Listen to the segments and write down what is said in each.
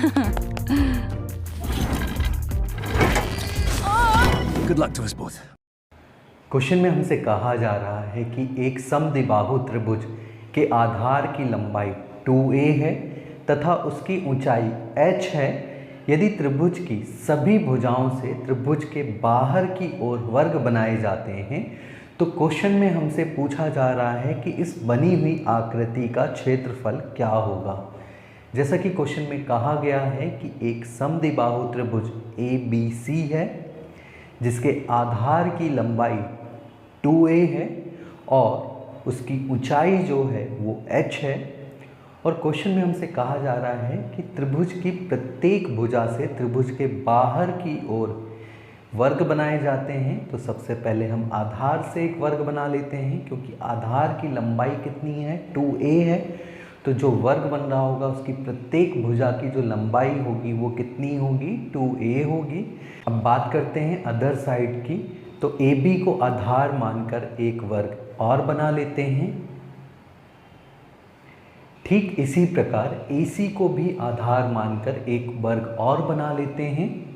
Good luck to us both. Question में हमसे कहा जा रहा है कि एक समद्विबाहु त्रिभुज के आधार की लंबाई 2a है तथा उसकी ऊंचाई h है। यदि त्रिभुज की सभी भुजाओं से त्रिभुज के बाहर की ओर वर्ग बनाए जाते हैं तो क्वेश्चन में हमसे पूछा जा रहा है कि इस बनी हुई आकृति का क्षेत्रफल क्या होगा। जैसा कि क्वेश्चन में कहा गया है कि एक समद्विबाहु त्रिभुज ABC है जिसके आधार की लंबाई 2a है और उसकी ऊंचाई जो है वो h है। और क्वेश्चन में हमसे कहा जा रहा है कि त्रिभुज की प्रत्येक भुजा से त्रिभुज के बाहर की ओर वर्ग बनाए जाते हैं। तो सबसे पहले हम आधार से एक वर्ग बना लेते हैं, क्योंकि आधार की लंबाई कितनी है 2a है, तो जो वर्ग बन रहा होगा उसकी प्रत्येक भुजा की जो लंबाई होगी वो कितनी होगी 2a होगी। अब बात करते हैं अदर साइड की, तो AB को आधार मानकर एक वर्ग और बना लेते हैं। ठीक इसी प्रकार AC को भी आधार मानकर एक वर्ग और बना लेते हैं।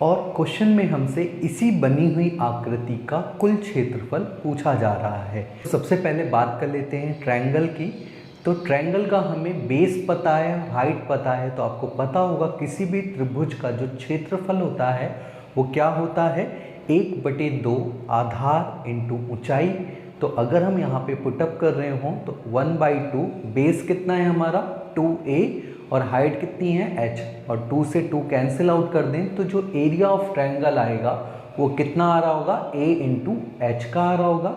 और क्वेश्चन में हमसे इसी बनी हुई आकृति का कुल क्षेत्रफल पूछा जा रहा है। सबसे पहले बात कर लेते हैं ट्रायंगल की। तो ट्रायंगल का हमें बेस पता है, हाइट पता है, तो आपको पता होगा किसी भी त्रिभुज का जो क्षेत्रफल होता है वो क्या होता है 1/2 आधार इंटू ऊंचाई। तो अगर हम यहाँ पे पुटअप कर रहे हों तो 1/2 बेस कितना है हमारा 2a और हाइट कितनी है h, और 2 से 2 कैंसिल आउट कर दें तो जो एरिया ऑफ ट्रायंगल आएगा वो कितना आ रहा होगा a इंटू एच का आ रहा होगा।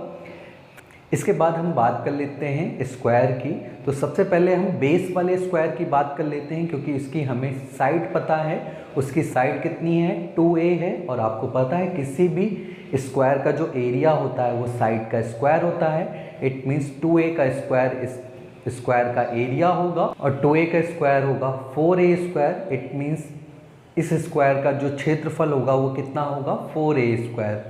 इसके बाद हम बात कर लेते हैं स्क्वायर की। तो सबसे पहले हम बेस वाले स्क्वायर की बात कर लेते हैं, क्योंकि इसकी हमें साइड पता है। उसकी साइड कितनी है 2a है, और आपको पता है किसी भी स्क्वायर का जो एरिया होता है वो साइड का स्क्वायर होता है। इट मीन्स 2a का स्क्वायर इस स्क्वायर का एरिया होगा और 2a का स्क्वायर होगा 4a स्क्वायर। इट मीन्स इस स्क्वायर का जो क्षेत्रफल होगा वो कितना होगा 4a स्क्वायर।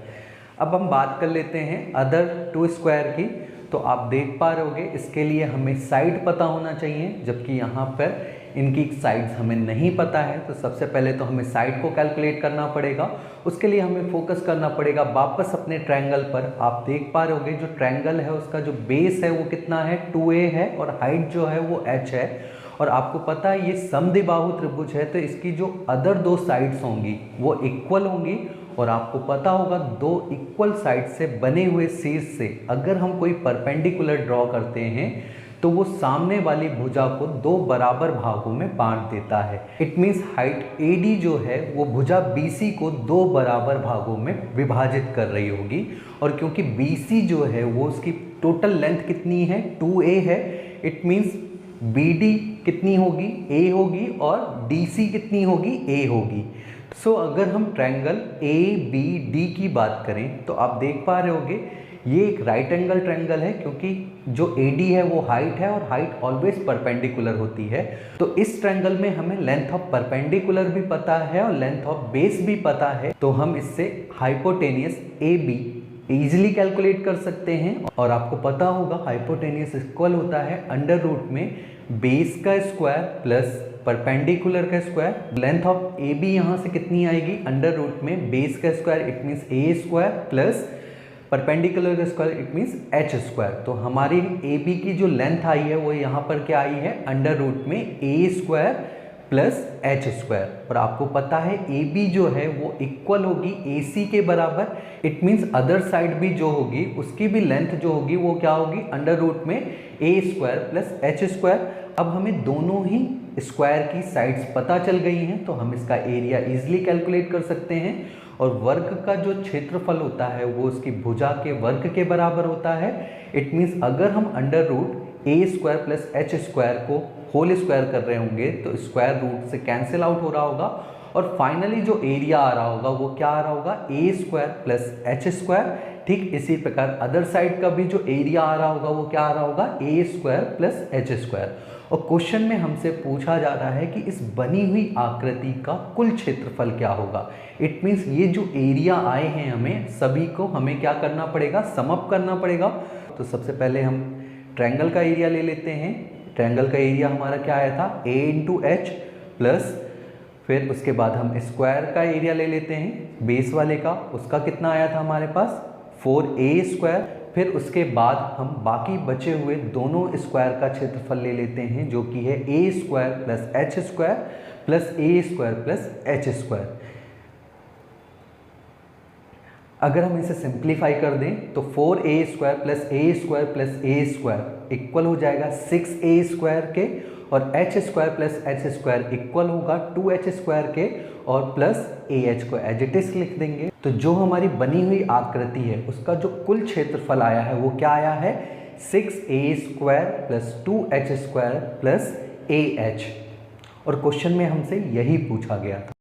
अब हम बात कर लेते हैं अदर 2 स्क्वायर की। तो आप देख पा रहे होगे इसके लिए हमें साइड पता होना चाहिए, जबकि यहाँ पर इनकी साइड्स हमें नहीं पता है। तो सबसे पहले तो हमें साइड को कैलकुलेट करना पड़ेगा। उसके लिए हमें फोकस करना पड़ेगा वापस अपने ट्रायंगल पर। आप देख पा रहे होगे जो ट्रायंगल है उसका जो बेस है वो कितना है 2a है और हाइट जो है वो h है। और आपको पता है ये समद्विबाहु त्रिभुज है, तो इसकी जो अदर 2 साइड्स होंगी वो इक्वल होंगी। और आपको पता होगा 2 इक्वल साइड से बने हुए शीर्ष से अगर हम कोई परपेंडिकुलर ड्रॉ करते हैं तो वो सामने वाली भुजा को 2 बराबर भागों में बांट देता है। इट मीन्स हाइट AD जो है वो भुजा BC को 2 बराबर भागों में विभाजित कर रही होगी। और क्योंकि BC जो है वो उसकी टोटल लेंथ कितनी है 2a है, इट मीन्स BD कितनी होगी a होगी और DC कितनी होगी a होगी। सो अगर हम ट्रायंगल ABD की बात करें तो आप देख पा रहे होगे ये एक राइट एंगल ट्रायंगल है, क्योंकि जो AD है वो हाइट है और हाइट ऑलवेज परपेंडिकुलर होती है। तो इस ट्रायंगल में हमें लेंथ ऑफ परपेंडिकुलर भी पता है और लेंथ ऑफ बेस भी पता है। तो हम इससे हाइपोटेनियस AB इजीली कैलकुलेट कर सकते हैं। और आपको पता होगा हाइपोटेनियस इक्वल होता है अंडर रूट में बेस का स्क्वायर प्लस परपेंडिकुलर का स्क्वायर। लेंथ ऑफ AB यहाँ से कितनी आएगी अंडर रूट में बेस का square, it means a square plus perpendicular का square, it means h square. तो हमारी AB की जो लेंथ आई है वो यहाँ पर क्या आई है अंडर रूट में a square plus h square. और आपको पता है AB जो है वो इक्वल होगी AC के बराबर। इट मीन्स अदर साइड भी जो होगी उसकी भी लेंथ जो होगी वो क्या होगी अंडर रूट में a square plus h square. अब हमें दोनों ही स्क्वायर की साइड्स पता चल गई हैं, तो हम इसका एरिया इजीली कैलकुलेट कर सकते हैं। और वर्ग का जो क्षेत्रफल होता है वो उसकी भुजा के वर्ग के बराबर होता है। इट मीन्स अगर हम under root a square plus h square को होल स्क्वायर कर रहे होंगे तो स्क्वायर रूट से कैंसिल आउट हो रहा होगा और फाइनली जो एरिया आ रहा होगा वो क्या आ रहा होगा a square plus h square. ठीक इसी प्रकार अदर साइड का भी जो एरिया आ रहा होगा वो क्या आ रहा होगा a square plus h square. और क्वेश्चन में हमसे पूछा जा रहा है कि इस बनी हुई आकृति का कुल क्षेत्रफल क्या होगा। इट मीन्स ये जो एरिया आए हैं हमें सभी को हमें क्या करना पड़ेगा सम अप करना पड़ेगा। तो सबसे पहले हम ट्रायंगल का एरिया ले लेते हैं। ट्रायंगल का एरिया हमारा क्या आया था, a इंटू एच प्लस फिर उसके बाद हम स्क्वायर का एरिया ले लेते हैं बेस वाले का, उसका कितना आया था हमारे पास 4a स्क्वायर। फिर उसके बाद हम बाकी बचे हुए दोनों स्क्वायर का क्षेत्रफल ले लेते हैं जो कि है a square plus H square plus a square plus H square. अगर हम इसे सिंप्लीफाई कर दें तो 4a square plus a square plus a square equal हो जाएगा 6a स्क्वायर के, और H square plus H square equal होगा 2h स्क्वायर के और प्लस ah को एज इट इज लिख देंगे। तो जो हमारी बनी हुई आकृति है उसका जो कुल क्षेत्रफल आया है वो क्या आया है, 6a square plus 2h square plus ah। और क्वेश्चन में हमसे यही पूछा गया था।